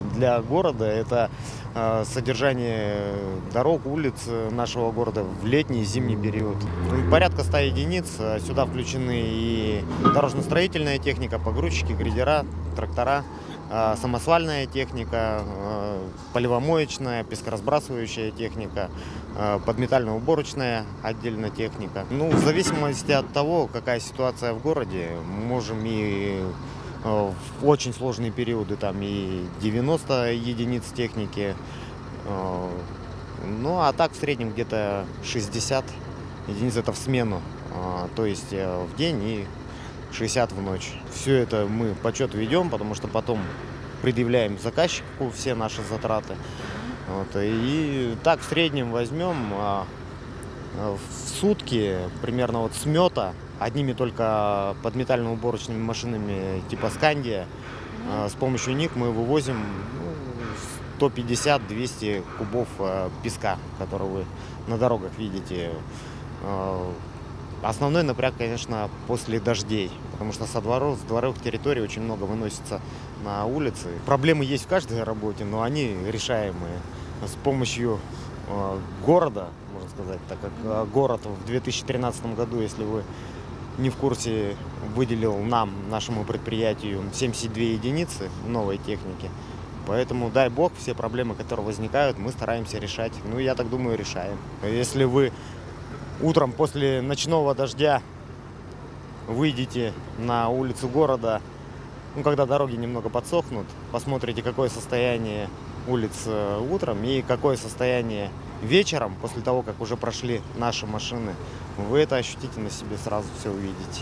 Для города это содержание дорог, улиц нашего города в летний и зимний период. Порядка 100 единиц. Сюда включены и дорожно-строительная техника, погрузчики, грейдера, трактора, самосвальная техника, поливомоечная, пескоразбрасывающая техника, подметально-уборочная отдельно техника. В зависимости от того, какая ситуация в городе, можем и в очень сложные периоды там и 90 единиц техники. А так в среднем где-то 60 единиц это в смену. То есть в день и 60 в ночь. Все это мы подсчет ведем, потому что потом предъявляем заказчику все наши затраты. И так в среднем возьмем в сутки примерно смета одними только подметально-уборочными машинами типа Скандия. С помощью них мы вывозим 150-200 кубов песка, который вы на дорогах видите. Основной напряг, конечно, после дождей, потому что с дворовых территорий очень много выносится на улицы. Проблемы есть в каждой работе, но они решаемые с помощью города, можно сказать, так как город в 2013 году, если вы не в курсе, выделил нашему предприятию 72 единицы новой техники. Поэтому, дай бог, все проблемы, которые возникают, мы стараемся решать. Я так думаю, решаем. Если вы утром после ночного дождя выйдете на улицу города, когда дороги немного подсохнут, посмотрите, какое состояние улиц утром и какое состояние вечером, после того, как уже прошли наши машины, вы это ощутите на себе, сразу все увидите.